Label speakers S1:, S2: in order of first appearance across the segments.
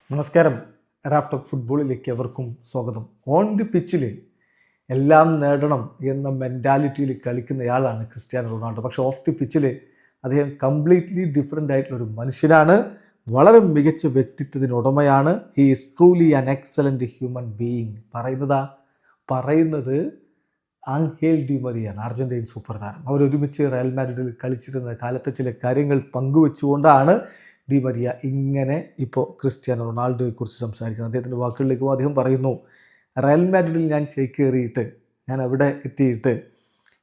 S1: നമസ്കാരം. Raf talk ഫുട്ബോളിലേക്ക് എവർക്കും സ്വാഗതം. ഓൺ ദി പിച്ചിൽ എല്ലാം നേടണം എന്ന മെൻറ്റാലിറ്റിയിൽ കളിക്കുന്നയാളാണ് ക്രിസ്ത്യാനോ റൊണാൾഡോ. പക്ഷേ ഓഫ് ദി പിച്ചിൽ അദ്ദേഹം കംപ്ലീറ്റ്ലി ഡിഫറെൻ്റ് ആയിട്ടുള്ളൊരു മനുഷ്യനാണ്. വളരെ മികച്ച വ്യക്തിത്വത്തിനുടമയാണ്. He is truly an excellent human being. പറയുന്നത് ആംഹേൽ ഡി മരിയാണ്, അർജൻറ്റീൻ സൂപ്പർ താരം. അവരൊരുമിച്ച് റയൽ മാഡ്രിഡിൽ കളിച്ചിരുന്ന കാലത്തെ ചില കാര്യങ്ങൾ പങ്കുവെച്ചുകൊണ്ടാണ് ഡി മരിയ ഇങ്ങനെ ഇപ്പോൾ ക്രിസ്ത്യാനോ റൊണാൾഡോയെക്കുറിച്ച് സംസാരിക്കുന്നത്. അദ്ദേഹത്തിൻ്റെ വാക്കുകളിലേക്ക് അദ്ദേഹം പറയുന്നു, റയൽ മാഡ്രിഡിൽ ഞാൻ ചേക്കേറിയിട്ട് ഞാൻ അവിടെ എത്തിയിട്ട്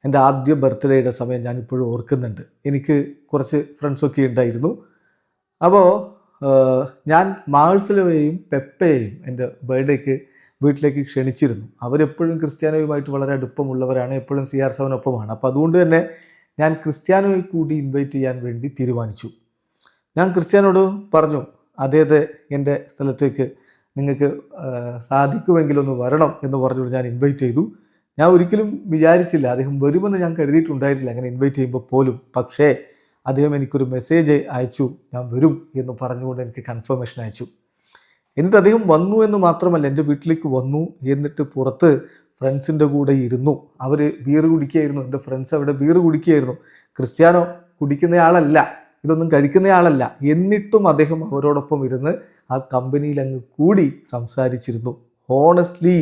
S1: എൻ്റെ ആദ്യ ബർത്ത്ഡേയുടെ സമയം ഞാനിപ്പോഴും ഓർക്കുന്നുണ്ട്. എനിക്ക് കുറച്ച് ഫ്രണ്ട്സൊക്കെ ഉണ്ടായിരുന്നു. അപ്പോൾ ഞാൻ മാഴ്സലോയെയും പെപ്പയെയും എൻ്റെ ബർത്ത്ഡേക്ക് വീട്ടിലേക്ക് ക്ഷണിച്ചിരുന്നു. അവരെപ്പോഴും ക്രിസ്ത്യാനോയുമായിട്ട് വളരെ അടുപ്പമുള്ളവരാണ്, എപ്പോഴും CR7 ഒപ്പമാണ്. അപ്പോൾ അതുകൊണ്ട് തന്നെ ഞാൻ ക്രിസ്ത്യാനോയെ കൂടി ഇൻവൈറ്റ് ചെയ്യാൻ വേണ്ടി തീരുമാനിച്ചു. ഞാൻ ക്രിസ്ത്യാനോട് പറഞ്ഞു, അദ്ദേഹത്തെ എൻ്റെ സ്ഥലത്തേക്ക് നിങ്ങൾക്ക് സാധിക്കുമെങ്കിലൊന്ന് വരണം എന്ന് പറഞ്ഞുകൊണ്ട് ഞാൻ ഇൻവൈറ്റ് ചെയ്തു. ഞാൻ ഒരിക്കലും വിചാരിച്ചില്ല, അദ്ദേഹം വരുമെന്ന് ഞാൻ കരുതിയിട്ടുണ്ടായിരുന്നില്ല അങ്ങനെ ഇൻവൈറ്റ് ചെയ്യുമ്പോൾ പോലും. പക്ഷേ അദ്ദേഹം എനിക്കൊരു മെസ്സേജ് അയച്ചു, ഞാൻ വരും എന്ന് പറഞ്ഞുകൊണ്ട് എനിക്ക് കൺഫർമേഷൻ അയച്ചു. എന്നിട്ട് അദ്ദേഹം വന്നു എന്ന് മാത്രമല്ല, എൻ്റെ വീട്ടിലേക്ക് വന്നു. എന്നിട്ട് പുറത്ത് ഫ്രണ്ട്സിൻ്റെ കൂടെ ഇരുന്നു. അവർ ബീർ കുടിക്കുകയായിരുന്നു. എൻ്റെ ഫ്രണ്ട്സ് അവിടെ ബീർ കുടിക്കുകയായിരുന്നു. ക്രിസ്ത്യാനോ കുടിക്കുന്നയാളല്ല, ഇതൊന്നും കഴിക്കുന്നയാളല്ല. എന്നിട്ടും അദ്ദേഹം അവരോടൊപ്പം ഇരുന്ന് ആ കമ്പനിയിൽ അങ്ങ് കൂടി സംസാരിച്ചിരുന്നു. ഹോണസ്റ്റ്ലി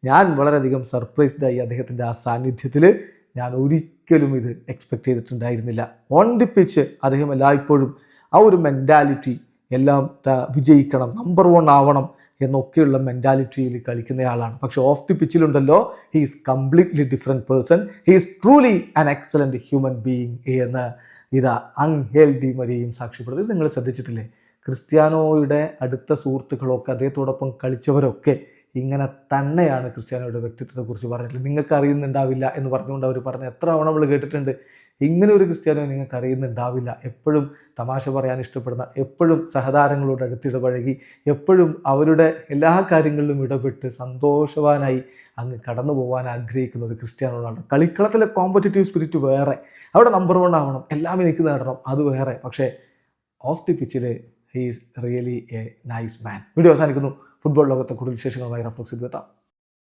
S1: ഞാൻ വളരെയധികം സർപ്രൈസ്ഡായി അദ്ദേഹത്തിൻ്റെ ആ സാന്നിധ്യത്തിൽ. ഞാൻ ഒരിക്കലും ഇത് എക്സ്പെക്റ്റ് ചെയ്തിട്ടുണ്ടായിരുന്നില്ല. ഓൺ ദി പിച്ച് അദ്ദേഹം എല്ലായ്പ്പോഴും ആ ഒരു മെൻറ്റാലിറ്റി, എല്ലാം വിജയിക്കണം, നമ്പർ 1 ആവണം എന്നൊക്കെയുള്ള മെൻറ്റാലിറ്റിയിൽ കളിക്കുന്നയാളാണ്. പക്ഷേ ഓഫ് ദി പിച്ചിലുണ്ടല്ലോ, he is completely different person. He is truly an excellent human being എന്ന് ഇതാ ആംഹേൽ ഡി മരിയയും സാക്ഷ്യപ്പെടുന്നത്. നിങ്ങൾ ശ്രദ്ധിച്ചിട്ടില്ലേ? ക്രിസ്ത്യാനോയുടെ അടുത്ത സുഹൃത്തുക്കളൊക്കെ അദ്ദേഹത്തോടൊപ്പം കളിച്ചവരൊക്കെ ഇങ്ങനെ തന്നെയാണ് ക്രിസ്ത്യാനോയുടെ വ്യക്തിത്വത്തെക്കുറിച്ച് പറഞ്ഞിട്ടുള്ളത്. നിങ്ങൾക്ക് അറിയുന്നുണ്ടാവില്ല എന്ന് പറഞ്ഞുകൊണ്ട് അവർ പറഞ്ഞ എത്ര തവണ നമ്മൾ കേട്ടിട്ടുണ്ട്. ഇങ്ങനെ ഒരു ക്രിസ്ത്യാനോ നിങ്ങൾക്ക് അറിയുന്നുണ്ടാവില്ല. എപ്പോഴും തമാശ പറയാൻ ഇഷ്ടപ്പെടുന്ന, എപ്പോഴും സഹതാരങ്ങളോട് അടുത്തിടപഴകി, എപ്പോഴും അവരുടെ എല്ലാ കാര്യങ്ങളിലും ഇടപെട്ട് സന്തോഷവാനായി അങ്ങ് കടന്നു പോകാൻ ആഗ്രഹിക്കുന്ന ഒരു ക്രിസ്ത്യാനോ റൊണാൾഡോ. കളിക്കളത്തിലെ കോമ്പറ്റീറ്റീവ് സ്പിരിറ്റ് വേറെ, അവിടെ നമ്പർ 1 ആവണം, എല്ലാം എനിക്ക് നേടണം, അത് വേറെ. പക്ഷേ ഓഫ് ദി പിച്ചിൽ he is really a nice man. Video അവസാനിക്കുന്നു. ഫുട്ബോൾ ലോകത്തെ കൂടുതൽ വിശേഷങ്ങളുമായി റഫ് ടോക്സിൽ എത്താം.